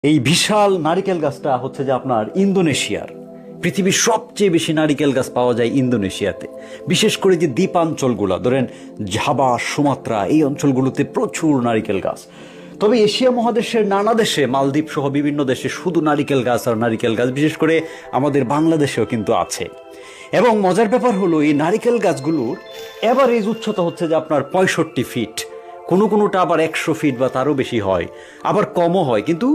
এই বিশাল নারিকেল গাছটা হচ্ছে যে আপনার ইন্দোনেশিয়ার। পৃথিবীর সবচেয়ে বেশি নারিকেল গাছ পাওয়া যায় ইন্দোনেশিয়াতে। বিশেষ করে যে দ্বীপাঞ্চলগুলো ধরেন জাভা, সুমাত্রা, এই অঞ্চলগুলোতে প্রচুর নারিকেল গাছ। তবে এশিয়া মহাদেশের নানা দেশে, মালদ্বীপ সহ বিভিন্ন দেশে শুধু নারিকেল গাছ আর নারিকেল গাছ, বিশেষ করে আমাদের বাংলাদেশেও কিন্তু আছে। এবং মজার ব্যাপার হলো এই নারিকেল গাছগুলোর এভারেজ উচ্চতা হচ্ছে যে আপনার 65 ফিট, কোনোটা আবার 100 ফিট বা তারও বেশি হয়, আবার কমও হয়, কিন্তু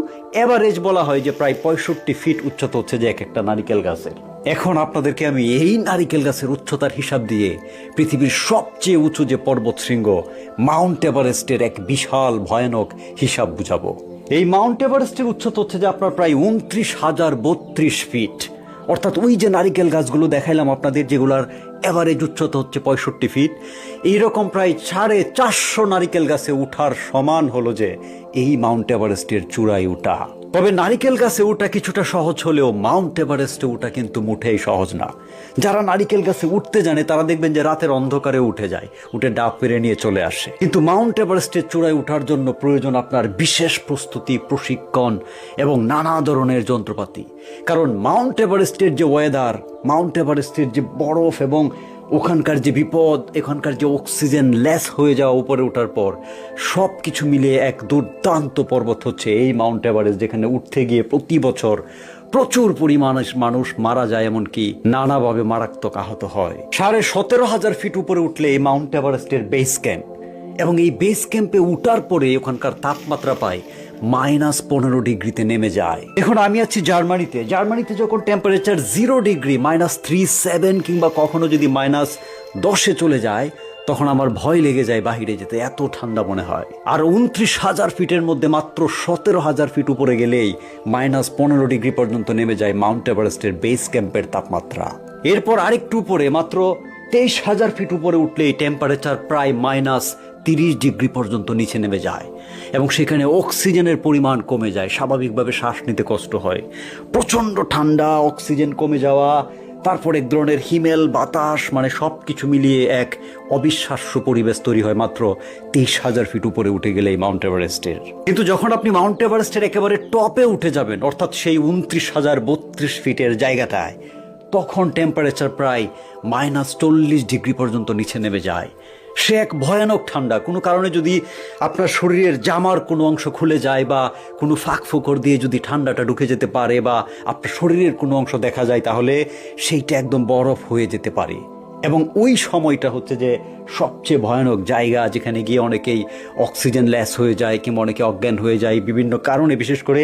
এভারেজ বলা হয় যে প্রায় 65 ফিট উচ্চতা হচ্ছে যে এক একটা নারিকেল গাছের। এখন আপনাদেরকে আমি এই নারিকেল গাছের উচ্চতার হিসাব দিয়ে পৃথিবীর সবচেয়ে উঁচু যে পর্বত শৃঙ্গ মাউন্ট এভারেস্টের এক বিশাল ভয়ানক হিসাব বুঝাবো। এই মাউন্ট এভারেস্টের উচ্চতা হচ্ছে যে আপনার প্রায় 29,032 ফিট। অর্থাৎ ওই যে নারিকেল গাছগুলো দেখাইলাম আপনাদের, যেগুলার এভারেজ উচ্চতা হচ্ছে 65 ফিট, এইরকম প্রায় 450 নারিকেল গাছে উঠার সমান হলো যে এই মাউন্ট এভারেস্টের চূড়ায় উঠা। তবে নারিকেল গাছে উঠা কিছুটা সহজ হলেও মাউন্ট এভারেস্টে উঠা কিন্তু মোটেই সহজ না। যারা নারিকেল গাছে উঠতে জানে তারা দেখবেন যে রাতের অন্ধকারে উঠে যায়, উঠে ডাব পেরে নিয়ে চলে আসে। কিন্তু মাউন্ট এভারেস্টের চূড়ায় উঠার জন্য প্রয়োজন আপনার বিশেষ প্রস্তুতি, প্রশিক্ষণ এবং নানা ধরনের যন্ত্রপাতি। কারণ মাউন্ট এভারেস্টের যে ওয়েদার, মাউন্ট এভারেস্টের যে বরফ এবং ওখানকার যে বিপদ, এখানকার যে অক্সিজেন লেস হয়ে যাওয়া উপরে ওঠার পর, সব কিছু মিলিয়ে এক দুর্দান্ত পর্বত হচ্ছে এই মাউন্ট এভারেস্ট, যেখানে উঠতে গিয়ে প্রতি বছর প্রচুর পরিমাণ মানুষ মারা যায়, এমনকি নানাভাবে মারাত্মক আহত হয়। 17,500 ফিট উপরে উঠলে এই মাউন্ট এভারেস্টের বেস ক্যাম্প, এবং এই বেস ক্যাম্পে উঠার পরে ওখানকার তাপমাত্রা পায় -15 ডিগ্রিতে নেমে যায়। এখন আমি আছি জার্মানিতে যখন টেম্পারেচার 0 ডিগ্রি, -37 কিংবা কখনো যদি -10-এ চলে যায়, তখন আমার ভয় লেগে যায় বাহিরে যেতে, এত ঠান্ডা মনে হয়। আর 29,000 ফিটের মধ্যে মাত্র 17,000 ফিট উপরে গেলেই -15 ডিগ্রি পর্যন্ত নেমে যায় মাউন্ট এভারেস্টের বেস ক্যাম্পের তাপমাত্রা। এরপর আরেকটু উপরে মাত্র 23,000 ফিট উপরে উঠলেই টেম্পারেচার প্রায় -30 ডিগ্রি পর্যন্ত নিচে নেমে যায়, এবং সেখানে অক্সিজেনের পরিমাণ কমে যায়, স্বাভাবিকভাবে শ্বাস নিতে কষ্ট হয়। প্রচণ্ড ঠান্ডা, অক্সিজেন কমে যাওয়া, তারপর এক ধরনের হিমেল বাতাস, মানে সব কিছু মিলিয়ে এক অবিশ্বাস্য পরিবেশ তৈরি হয় মাত্র 23,000 ফিট উপরে উঠে গেলে এই মাউন্ট এভারেস্টের। কিন্তু যখন আপনি মাউন্ট এভারেস্টের একেবারে টপে উঠে যাবেন, অর্থাৎ সেই 29,032 ফিটের জায়গাটায়, তখন টেম্পারেচার প্রায় -40 ডিগ্রি পর্যন্ত নিচে নেমে যায়। সে এক ভয়ানক ঠান্ডা। কোনো কারণে যদি আপনার শরীরের জামার কোনো অংশ খুলে যায় বা কোনো ফাঁক ফোকর দিয়ে যদি ঠান্ডাটা ঢুকে যেতে পারে, বা আপনার শরীরের কোনো অংশ দেখা যায়, তাহলে সেইটা একদম বরফ হয়ে যেতে পারে। এবং ওই সময়টা হচ্ছে যে সবচেয়ে ভয়ানক জায়গা, যেখানে গিয়ে অনেকেই অক্সিজেন লেস হয়ে যায় কিংবা অনেকে অজ্ঞান হয়ে যায় বিভিন্ন কারণে, বিশেষ করে